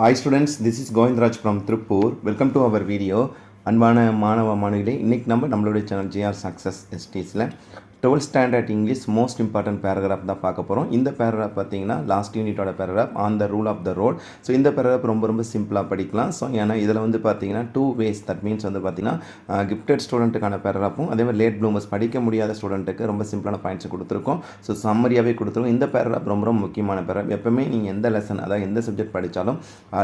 Hi students, this is Govindraj from Tripur. Welcome to our video. அன்பான மாணவ மாணவிகளே, இன்னைக்கு நம்மளுடைய சேனல் ஜிஆர் சக்ஸஸ் எஸ்டிஸில் 12th standard English most important paragraph தான் பார்க்க போகிறோம். இந்த பேராகிராஃப் பார்த்தீங்கன்னா லாஸ்ட் யூனிட்டோட paragraph on the rule of the road. So இந்த பேராகிராஃப் ரொம்ப சிம்பிளாக படிக்கலாம். ஸோ ஏன்னா இதில் பார்த்தீங்கன்னா 2 ways, தட் மீன்ஸ் பார்த்தீங்கன்னா கிஃப்டட் ஸ்டூடெண்ட்டுக்கான பேராகிராஃபும் அதே மாதிரி லேட் ப்ளூமர்ஸ் படிக்க முடியாத ஸ்டூடெண்ட்டுக்கு ரொம்ப சிம்பிளான பாயிண்ட்ஸ் கொடுத்துருக்கோம். ஸோ சம்மரியாகவே கொடுத்துருக்கோம். இந்த பேராகிராஃப் ரொம்ப முக்கியமான பேராகிராஃப். எப்பவுமே நீங்கள் எந்த லெசன், அதாவது எந்த சப்ஜெக்ட் படித்தாலும்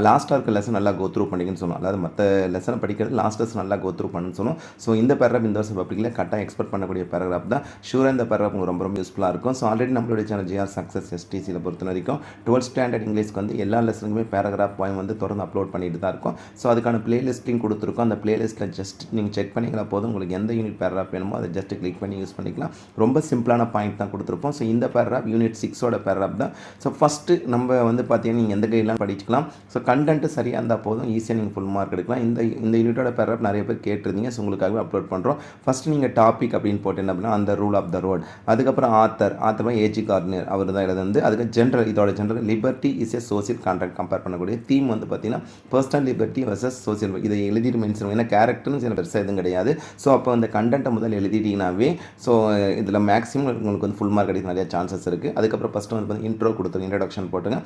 லாஸ்ட்டாக இருக்க லெசன் நல்லா கோத்ரூ பண்ணிங்கன்னு சொல்லணும். அதாவது மற்ற லெசனை படிக்கிறது லாஸ்ட் லெசன் நல்லா கோத்ரூ பண்ணுன்னு சொல்லணும். ஸோ இந்த பேராகிராஃப் இந்த வருஷம் பப்ளிக்கில் கரெக்டாக எக்ஸ்பெக்ட் பண்ணக்கூடிய பேராகிராஃப் தான். ஷூராக இந்த பேராகிராஃப் ரொம்ப யூஸ்ஃபுல்லாக இருக்கும். ஸோ ஆல்ரெடி நம்மளுடைய சேனல் ஜிஆர் சக்ஸஸ் எஸ்டிசியில் பொறுத்த வரைக்கும் 12th ஸ்டாண்டர்ட் இங்கிலீஷ்க்கு எல்லா லெசனுக்குமே பேராகிராஃப் பாயிண்ட் தொடர்ந்து அப்லோட் பண்ணிட்டு தான் இருக்கும். ஸோ அதுக்கான பிளேலிஸ்ட்லையும் கொடுத்துருக்கோம். அந்த பிளேலிஸ்ட்டில் ஜஸ்ட் நீங்கள் செக் பண்ணிங்களா போதும், உங்களுக்கு எந்த யூனிட் பேராகிராஃப் வேணுமோ அதை ஜஸ்ட் கிளிக் பண்ணி யூஸ் பண்ணிக்கலாம். ரொம்ப சிம்பிளான பாயிண்ட் தான் கொடுத்துருப்போம். ஸோ இந்த பேராகிராஃப் யூனிட் 6ஓட பேராகிராஃப் தான். ஸோ ஃபஸ்ட்டு நம்ம பார்த்தீங்கன்னா நீங்கள் எந்த கைடெலாம் படிக்கலாம். ஸோ கண்டென்ட்டு சரியாக இருந்தால் போதும், ஈஸியாக நீங்கள் ஃபுல் மார்க் எடுக்கலாம். இந்த யூனிட்டோட பேராகிராஃப் நிறைய பேர் கேட்டிருந்தீங்க. ஸோ உங்களுக்காகவே அப்லோட் பண்ணுறோம். ஃபஸ்ட்டு நீங்கள் டாபிக் அப்படின்னு போட்டு என்ன அப்படின்னா அந்த ரூல் ஆஃப் த ரோட், அதுக்கப்புறம் ஆத்தர் ஏஜி கார்னர் அவர் தான் எழுது. அதுக்கு ஜென்ரல், இதோட general liberty is a social contract compare பண்ணக்கூடிய தீம் பார்த்தீங்கன்னா பர்சனல் லிபர்ட்டி வர்சஸ் சோசியல். இதை எழுதிட்டு மென்ஷன், ஏன்னா கேரக்டர்னு சில பெருசாக எதுவும் கிடையாது. ஸோ அப்போ அந்த கண்டென்ட்டை முதல் எழுதிட்டீங்கன்னாவே ஸோ இதில் மேக்ஸிமம் உங்களுக்கு ஃபுல் மார்க் கிடைக்க நிறைய சான்சஸ் இருக்குது. அதுக்கப்புறம் ஃபஸ்ட்டு பார்த்தீங்கன்னா இன்ட்ரோ கொடுத்துருங்க, இன்ட்ரடக்ஷன் போட்டுங்க.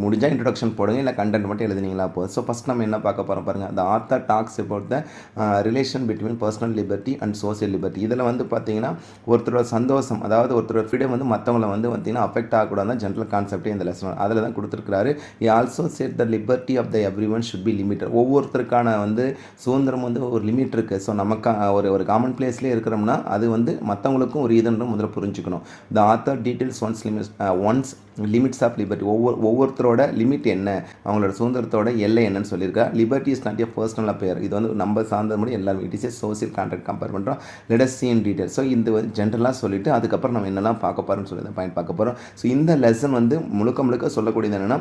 முடிஞ்சால் இன்ட்ரடக்ஷன் போடுங்க, இல்லை கண்டென்ட் மட்டும் எழுதினீங்களா போதும். ஸோ ஃபஸ்ட் நம்ம என்ன பார்க்க போகிறோம் பாருங்கள். அந்த author talks about the relation between personal liberty and social liberty. இதில் பார்த்தீங்கன்னா ஒருத்தரோட சந்தோஷம், அதாவது ஒருத்தரோட ஃப்ரீடம் மற்றவங்களை பார்த்தீங்கன்னா அஃபெக்ட் ஆகக்கூடாது ஜென்ரல் கான்செப்டே இந்த லெசன் அதில் தான் கொடுத்துருக்காரு. he also said the liberty of the everyone should be limited. ஒவ்வொருத்தருக்கான சுதந்திரம் ஒரு லிமிட் இருக்குது. ஸோ நமக்கு ஒரு காமன் பிளேஸ்லேயே இருக்கிறோம்னா அது மற்றவங்களுக்கும் ஒரு இதுன்ற முதல்ல புரிஞ்சுக்கணும். the author details once limits of liberty. ஒவ்வொருத்தரோட லிமிட் என்ன, அவங்களோட சுதந்திரத்தோட எல்லை என்னன்னு சொல்லியிருக்கா. Liberty is not a personal affair. இது நம்ம சார்ந்த முடி எல்லாரும் it is a social contract compare பண்ணுறோம். Let us see in detail. So இந்த ஜென்ரலாக சொல்லிவிட்டு அதுக்கப்புறம் நம்ம என்னெல்லாம் பார்க்க போகிறோம்னு சொல்லி இந்த பாயிண்ட் பார்க்க போகிறோம். ஸோ இந்த லெசன் முழுக்க சொல்லக்கூடியது என்னென்னா,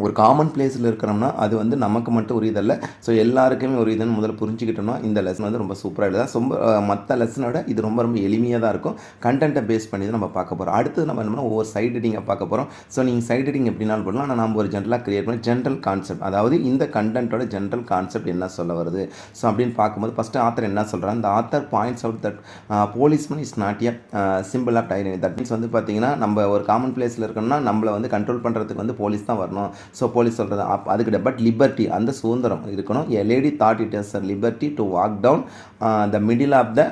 ஒரு காமன் பிளேஸில் இருக்கிறோம்னா அது நமக்கு மட்டும் ஒரு இதல்ல. ஸோ எல்லாருக்குமே ஒரு இதுன்னு முதல்ல புரிஞ்சுக்கிட்டோம்னா இந்த லெசன் ரொம்ப சூப்பராக எழுதலாம். ரொம்ப மற்ற லெசனோட இது ரொம்ப எளிமையாக தான் இருக்கும். கண்டென்ட்டை பேஸ் பண்ணி தான் நம்ம பார்க்க போகிறோம். அடுத்தது நம்ம என்ன ஒவ்வொரு சைட் ரீடிங்கை பார்க்க போகிறோம். ஸோ நீங்கள் சைட் ரீடிங் எப்படினாலும் பண்ணலாம். ஆனால் நம்ம ஒரு ஜென்ரலாக கிரியேட் பண்ணி ஜென்ரல் கான்செப்ட், அதாவது இந்த கண்டென்ட்டோட ஜென்ரல் கான்செப்ட் என்ன சொல்ல வருது. ஸோ அப்படின்னு பார்க்கும்போது ஃபஸ்ட்டு ஆத்தர் என்ன சொல்கிறாங்க. இந்த author points out that policeman is not a symbol of tyranny. That means பார்த்தீங்கன்னா நம்ம ஒரு காமன் பிளேஸில் இருக்கணும்னா நம்மளை கண்ட்ரோல் பண்ணுறதுக்கு போலீஸ் தான் வரணும். ஸோ போலீஸ் சொல்கிறது அதுக்கு பட் லிபர்ட்டி, அந்த சுதந்திரம் இருக்கணும். A lady thought it is a liberty to walk down the middle of the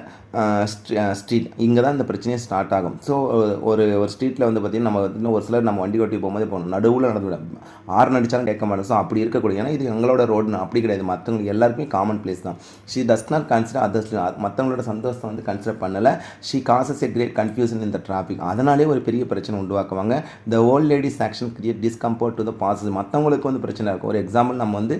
street. இங்கே தான் இந்த பிரச்சனையே ஸ்டார்ட் ஆகும். ஸோ ஒரு ஸ்ட்ரீட்டில் பார்த்திங்கன்னா நம்ம ஒரு சிலர் நம்ம வண்டி ஓட்டி போகும்போது போகணும், நடுவில் நடந்து விட ஆறு அடித்தாலும் கேட்க மாட்டோம். ஸோ அப்படி இருக்கக்கூடிய, ஏன்னா இது எங்களோட ரோடு அப்படி கிடையாது, மற்றவங்களுக்கு எல்லாருக்குமே காமன் பிளேஸ் தான். She does not consider others, மற்றவங்களோட சந்தோஷத்தை கன்சிடர் பண்ணலை. She causes a great confusion இந்த டிராஃபிக். அதனாலே ஒரு பெரிய பிரச்சனை உருவாக்குவாங்க. The old lady's action create discomfort to the passers. மற்றவங்களுக்கு பிரச்சனை இருக்கும். ஒரு எக்ஸாம்பிள், நம்ம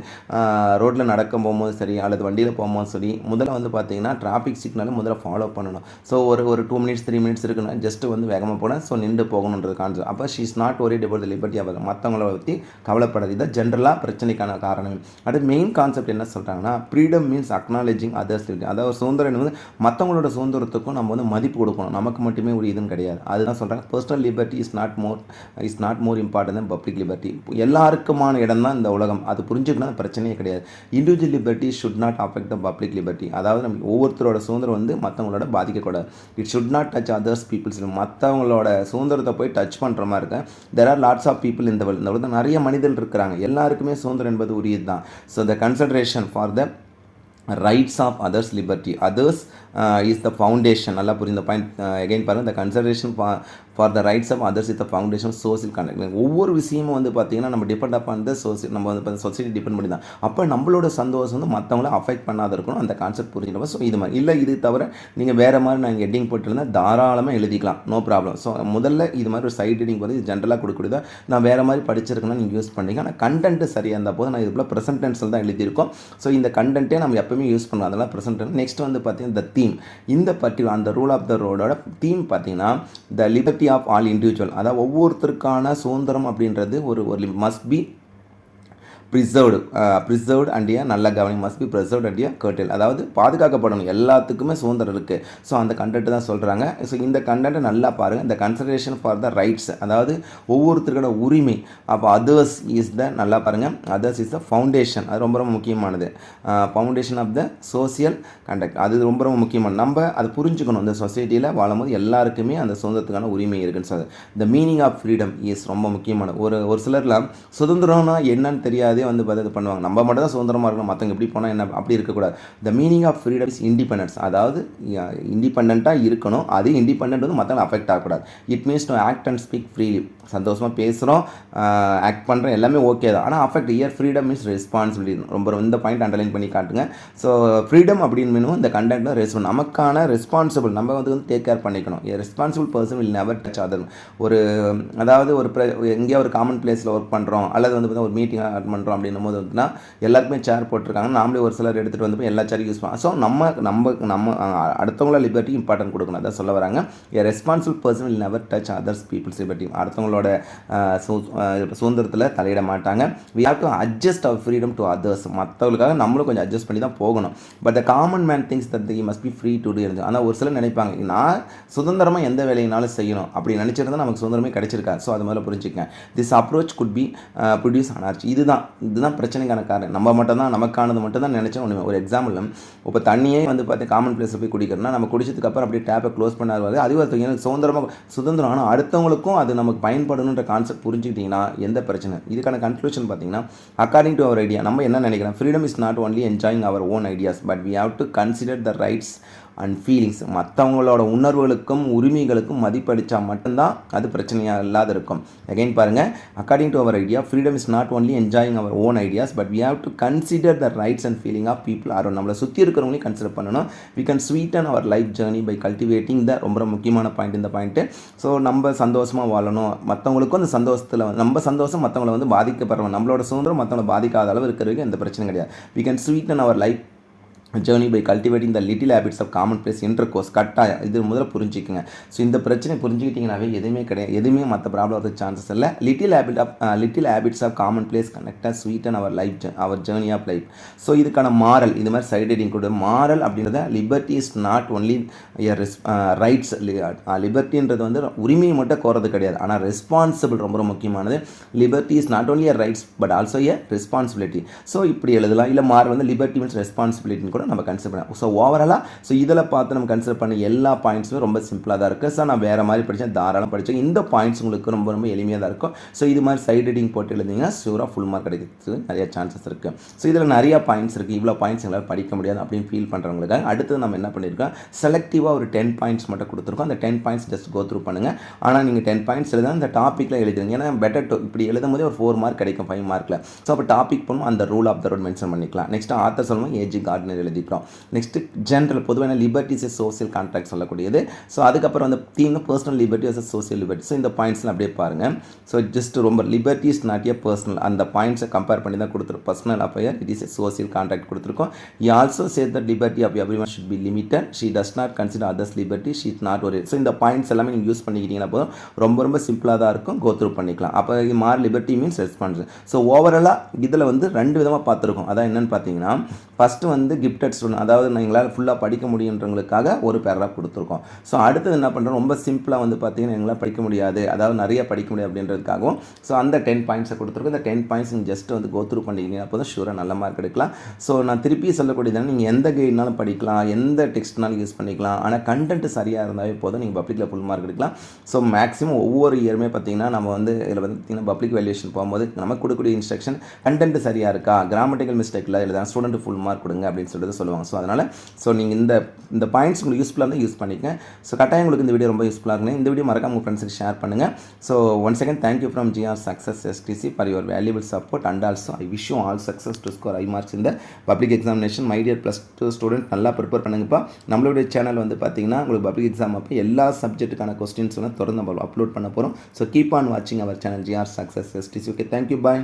ரோட்டில் நடக்க போகும்போது சரி, அல்லது வண்டியில் போகும்போது சரி, முதல்ல பார்த்தீங்கன்னா டிராஃபிக் சிக்னலும் முதல்ல ஃபாலோ பண்ணணும். ஸோ ஒரு 2 minutes 3 minutes இருக்குன்னா ஜஸ்ட் வேகமாக போனால் ஸோ நின்று போகணுன்றது கான்செப்ட். அப்போ she is not worried about the liberty of மற்றவங்கள பற்றி கவலைப்படாது. இதான் ஜென்ரலாக பிரச்சனைக்கான காரணம். அடுத்து மெயின் கான்செப்ட் என்ன சொல்கிறாங்கன்னா, ஃப்ரீடம் மீன்ஸ் அக்னாலேஜிங் அதர்ஸ். அதாவது சுதந்திரம் மற்றவங்களோட சுதந்திரத்துக்கும் நம்ம மதிப்பு கொடுக்கணும், நமக்கு மட்டுமே ஒரு இதுவும் கிடையாது. அதுதான் சொல்கிறாங்க. Personal liberty is not more important than public liberty. எல்லாருக்குமான இடம் தான் இந்த உலகம், அது புரிஞ்சுக்கணும், பிரச்சனையே கிடையாது. Individual liberty should not affect the public liberty. அதாவது நம்ம ஒவ்வொருத்தரோட சுதந்திரம் மற்றவங்களோட பாதிக்கக்கூடாது. It should not touch others peoples. மற்றவங்களோட சுதந்திரத்தை போய் டச் பண்ணுற மாதிரி இருக்கேன். There are lots of people இந்த வேர்ல்டு. நிறைய மனிதர்கள் இருக்கிறாங்க, எல்லாருக்குமே சுதந்திரம் என்பது உரியது தான். So the consideration for the rights of others liberty others is the foundation. நல்லா புரிந்த பாயிண்ட் எகைன் பாருங்கள். The consideration for the rights of others is the foundation social contract. ஒவ்வொரு விஷயமும் பார்த்தீங்கன்னா நம்ம டிபெண்ட் அப்பான் த சோசியல், நம்ம society depend பண்ணி தான். அப்போ நம்மளோட சந்தோஷம் மற்றவங்கள அஃபெக்ட் பண்ணாத இருக்கணும், அந்த கான்செப்ட் புரிஞ்சுக்கணும். ஸோ இது மாதிரி இல்லை, இது தவிர நீங்கள் வேறு மாதிரி நாங்கள் ஹெட்டிங் போட்டுருந்தால் தாராளமாக எழுதிக்கலாம், நோ ப்ராப்ளம். ஸோ முதல்ல இது மாதிரி ஒரு சைட் ரீடிங் இது ஜென்ரலாக கொடுக்கக்கூடியதா. நான் வேறு மாதிரி படிச்சிருக்கேன்னா நீங்கள் யூஸ் பண்ணிங்க. ஆனால் கண்டென்ட்டு சரியாக இருந்தால் போது நான் இதுக்குள்ள ப்ரெசென்ட் டென்ஸில் தான் எழுதியிருக்கோம். ஸோ இந்த கண்டென்ட்டே நம்ம எப்பவுமே யூஸ் பண்ணலாம், அதெல்லாம் ப்ரெசென்ட் டென்ஸ். நெக்ஸ்ட் பார்த்தீங்கன்னா த தீம். இந்த பர்டிகுலர் அந்த ரூல் ஆஃப் த ரோடோட தீம் பார்த்தீங்கன்னா the liberty of all individual. அதாவது ஒவ்வொருத்தருக்கான சுதந்திரம் அப்படின்றது ஒரு மஸ்ட் பி ப்ரிசர்வ்டு அண்ட் நல்ல governing must be preserved and guarded, அதாவது பாதுகாக்கப்படணும். எல்லாத்துக்குமே சுதந்திரம் இருக்குது. ஸோ அந்த கண்டென்ட் தான் சொல்கிறாங்க. ஸோ இந்த கண்டென்ட்டை நல்லா பாருங்கள். இந்த கன்சிடரேஷன் ஃபார் த ரைட்ஸ், அதாவது ஒவ்வொருத்தருக்கோட உரிமை. அப்போ அதர்ஸ் இஸ் த, நல்லா பாருங்கள், அதர்ஸ் இஸ் த ஃபவுண்டேஷன். அது ரொம்ப ரொம்ப முக்கியமானது. Foundation of the social conduct, அது ரொம்ப ரொம்ப முக்கியமானது. நம்ம அதை புரிஞ்சுக்கணும். இந்த சொசைட்டியில் வாழும்போது எல்லாருக்குமே அந்த சுதந்திரத்துக்கான உரிமை இருக்குன்னு சொல்லுது. The meaning of freedom is ரொம்ப முக்கியமானது. ஒரு சிலர்லாம் சுதந்திரம்னா என்னன்னு தெரியாதே வந்து பார்த்து இது பண்ணுவாங்க. நம்ம மட்டும் தான் சுதந்திரமாக இருக்கணும், மற்றவங்க எப்படி போனால் என்ன, அப்படி இருக்கக்கூடாது. The meaning of freedom is independence, அதாவது இண்டிபெண்ட்டாக இருக்கணும். அது இண்டிபெண்டன்ட் வந்து மற்றவங்க அஃபெக்ட் ஆகக்கூடாது. It means to act and speak freely, சந்தோஷமாக பேசுகிறோம், ஆக்ட் பண்ணுறோம், எல்லாமே ஓகே தான். ஆனால் affect year freedom means responsibility. ரொம்ப இந்த பாயிண்ட் அண்டர்லைன் பண்ணி காட்டுங்க. ஸோ ஃப்ரீடம் அப்படின்னு மீனும் இந்த கண்டென்ட் ரெஸ்பான்ஸ், நமக்கான ரெஸ்பான்சிபிள், நம்ம வந்து டேக் கேர் பண்ணிக்கணும். Responsible person will never touch other. அதாவது எங்கேயோ ஒரு காமன் பிளேஸில் ஒர்க் பண்ணுறோம், அல்லது வந்து ஒரு மீட்டிங் அட்டன் பண்ணுறோம் அப்படின்னும் போது வந்துன்னா எல்லாருக்குமே சேர் போட்டிருக்காங்க, நாமளே ஒரு சிலர் எடுத்துகிட்டு வந்து எல்லா சேரையும் யூஸ் பண்ணலாம். ஸோ நம்ம அடுத்தவங்களோட லிபர்ட்டி இம்பார்ட்டன்ட் கொடுக்கணும், அதான் சொல்ல வராங்க. Responsible person will never touch others people's liberty, அடுத்தவங்களோட சுதந்திரத்தில் தலையிட மாட்டாங்க. We have to adjust our freedom to others, மற்றவங்களுக்காக நம்மளும் கொஞ்சம் அட்ஜஸ்ட் பண்ணி தான் போகணும். But the common man thinks that the must be free to do. ஆனால் ஒரு சிலர் நினைப்பாங்க, நான் சுதந்திரமாக எந்த வேலையினாலும் செய்யணும் அப்படி நினச்சிருந்தா நமக்கு சுதந்திரமே கிடைச்சிருக்கா. ஸோ அது மாதிரி புரிஞ்சுக்கேன். This approach could be produce anarchy. இதுதான் பிரச்சனைக்கான காரணம். நம்ம மட்டும் தான் நமக்கானது மட்டும் தான் நினச்சோம். ஒன்று ஒரு எக்ஸாம்பிள், இப்போ தண்ணியே வந்து பார்த்து காமன் பிளேஸில் போய் குடிக்கிறோம்னா நம்ம குடிச்சதுக்கு அப்புறம் அப்படியே டேப்பை க்ளோஸ் பண்ணாது, அது எனக்கு சுதந்திரம். ஆனால் அடுத்தவங்களுக்கும் அது நமக்கு பயன்படணுன்ற கான்செப்ட் புரிஞ்சுக்கிட்டிங்கன்னா எந்த பிரச்சனை. இதுக்கான கன்க்ளூஷன் பார்த்தீங்கன்னா, அக்கார்டிங் டு அவர் ஐடியா, நம்ம என்ன நினைக்கிறோம், freedom is not only enjoying our own ideas but we have to consider the rights and feelings. மற்றவங்களோட உணர்வுகளுக்கும் உரிமைகளுக்கும் மதிப்பளித்தா மட்டும்தான் அது பிரச்சனையாக இல்லாத இருக்கும். அகைன் பாருங்கள், according to our idea freedom is not only enjoying our own ideas but we have to consider the rights and feeling of people around. நம்மளை சுற்றி இருக்கிறவங்களையும் கன்சிடர் பண்ணணும். We can sweeten our life journey by cultivating the, ரொம்ப முக்கியமான point இந்த point. So நம்ம சந்தோஷமாக வாழணும், மற்றவங்களுக்கும் அந்த சந்தோஷத்தில் நம்ம சந்தோஷம் மற்றவங்களை வந்து பாதிக்கப்படுறோம், நம்மளோட சுதந்திரம் மற்றவங்களை பாதிக்காத அளவு இருக்கிறதுக்கு எந்த பிரச்சனையும் கிடையாது. We can sweeten our life journey by cultivating the little habits of common place intercourse. கட்டாயம் இது முதல்ல புரிஞ்சுக்குங்க. ஸோ இந்த பிரச்சனை புரிஞ்சுக்கிட்டிங்கனாவே எதுவுமே கிடையாது, எதுவுமே மற்ற ப்ராப்ளம் வரதுக்கு சான்சஸ் இல்லை. Little habits of common place connect sweet and our life, our journey of life. So இதுக்கான மாரல், இது மாதிரி சைட் ஹெட்டிங் கூட மாரல் அப்படின்றத, liberty is not only rights. லிபர்ட்டின்றது வந்து உரிமையை மட்டும் கோரது கிடையாது, ஆனால் ரெஸ்பான்சிபிள் ரொம்ப முக்கியமானது. Liberty is not only rights but also responsibility. So இப்படி எழுதலாம். இல்லை மாரல் வந்து லிபர்ட்டி மீன்ஸ் ரெஸ்பான்சிபிலிட்டின்னு கூட நம்ம கன்சிடர் பண்ணலாம். ஸோ ஓவராலாக இதில் பார்த்து நம்ம கன்சிடர் பண்ண எல்லா பாயிண்ட்ஸுமே ரொம்ப சிம்பிளாக தான் இருக்குது. ஸோ நான் வேறு மாதிரி படித்தேன், தாராளம் படித்தேன். இந்த பாயிண்ட்ஸ் உங்களுக்கு ரொம்ப எளிமையாக தான் இருக்கும். ஸோ இது மாதிரி சைட் ஹெட்டிங் போட்டு எழுதிங்கன்னா ஷூராக ஃபுல் மார்க் கிடைக்கிறதுக்கு நிறைய சான்சஸ் இருக்குது. ஸோ இதில் நிறைய பாயிண்ட்ஸ் இருக்குது, இவ்வளோ பாயிண்ட்ஸ் எங்களால் படிக்க முடியாது அப்படின்னு ஃபீல் பண்ணுறவங்களுக்காக அடுத்து நம்ம என்ன பண்ணியிருக்கோம், செலக்டிவாக ஒரு 10 பாயிண்ட்ஸ் மட்டும் கொடுத்துருக்கோம். அந்த 10 பாயிண்ட்ஸ் ஜஸ்ட் கோ த்ரூ பண்ணுங்கள். ஆனால் நீங்கள் 10 பாயிண்ட்ஸ் எழுத இந்த டாப்பிக்கில் எழுதுங்க. ஏன்னா பெட்டர் இப்படி எழுதும் போதே ஒரு 4 மார்க் கிடைக்கும் 5 மார்க்கில். ஸோ அப்போ டாபிக் போகணும், அந்த rule of the road mention பண்ணிக்கலாம். நெக்ஸ்ட் ஆத்தர் சொல்லணும், ஏஜி கார்டனர் எழுதிக்கிறோம். நெக்ஸ்ட்டு ஜென்ரல் பொதுவான லிபர்ட்டிஸ் இஸ் சோசியல் கான்ட்ராக்ட் சொல்லக்கூடியது. ஸோ அதுக்கப்புறம் அந்த theme personal liberty versus social liberty. So இந்த பாயிண்ட்ஸ்லாம் அப்படியே பாருங்கள். ஸோ ஜஸ்ட் ரொம்ப liberty is not a personal, அந்த பாயிண்ட்ஸை கம்பேர் பண்ணி தான் கொடுத்துருக்கோம். Personal affair it is a social contract கொடுத்துருக்கோம். You also say that liberty of everyone should be limited. She does not consider others liberty, she is not ஒரு. So இந்த points எல்லாமே நீங்கள் யூஸ் பண்ணிக்கிட்டீங்கன்னா போதும், ரொம்ப சிம்பிளாக தான் இருக்கும், கோ த்ரூ பண்ணிக்கலாம். அப்போ இது மார் லிபர்ட்டி மீன்ஸ் ரெஸ்பான்ஸ். ஸோ ஓவராலாக இதில் வந்து 2 விதமாக பார்த்துருக்கோம். அதான் என்னென்னு பார்த்தீங்கன்னா, ஃபஸ்ட்டு வந்து கிஃப்டட் ஸ்டூடெண்ட், அதாவது எங்களால் ஃபுல்லாக படிக்க முடியுன்றவங்களுக்காக ஒரு பேராகிராஃப் கொடுத்துருக்கோம். ஸோ அடுத்தது என்ன பண்ணுறோம், ரொம்ப சிம்பிளாக வந்து பார்த்தீங்கன்னா எங்களால் படிக்க முடியாது, அதாவது நிறைய படிக்க முடியாது அப்படின்றதுக்காகவும் ஸோ அந்த 10 பாயிண்ட்ஸை கொடுத்துருக்கோம். இந்த 10 பாயிண்ட்ஸ் நீங்கள் ஜஸ்ட் வந்து கோ த்ரூ பண்ணிக்கிங்க, அப்போ தான் ஷூராக நல்ல மார்க் எடுக்கலாம். ஸோ நான் திருப்பி சொல்லக்கூடியது, நீங்கள் எந்த கைட்னாலும் படிக்கலாம், எந்த டெக்ஸ்ட்னாலும் யூஸ் பண்ணிக்கலாம், ஆனால் கண்டென்ட் சரியாக இருந்தாவே போதும், நீங்கள் பப்ளிக்கில் ஃபுல் மார்க் எடுக்கலாம். ஸோ மேக்ஸிமம் ஒவ்வொரு இயருமே பார்த்தீங்கன்னா நம்ம வந்து இதில் வந்து பார்த்தீங்கன்னா பப்ளிக் வேல்யூஷன் போகும்போது நமக்கு கொடுக்கக்கூடிய இன்ஸ்ட்ரக்ஷன் கண்டென்ட் சரியாக இருக்கா, கிராமட்டிக்கல் மிஸ்டேக்கில் இல்லை ஸ்டூடெண்ட் ஃபுல் மார்க் கொடுங்க அப்படின்னு சொல்லிட்டு சொல்லுவாங்க. ஸோ அதனால் நீங்கள் இந்த பாயிண்ட்ஸ் உங்களுக்கு யூஸ்ஃபுல்லாக இருந்தால் யூஸ் பண்ணிக்கங்க. ஸோ கட்டாயம் உங்களுக்கு இந்த வீடியோ ரொம்ப யூஸ்ஃபுல்லாக இருக்குங்க. இந்த வீடியோ மறக்காம உங்கள் ஃப்ரெண்ட்ஸுக்கு ஷேர் பண்ணுங்கள். So once again thank you from GR success STC for your valuable support and also I wish you all success to score high marks இந்த public examination. My dear +2 student, நல்லா ப்ரிப்பேர் பண்ணுங்கப்பா. நம்மளுடைய channel வந்து பார்த்தீங்கன்னா உங்களுக்கு public exam அப்போ எல்லா சப்ஜெக்ட்டுக்கான questions வந்து தொடர்ந்து நம்ம அப்லோட் பண்ண போகிறோம். ஸோ கீப் ஆன் வாட்சிங் our channel GR success STC. Okay, thank you, bye.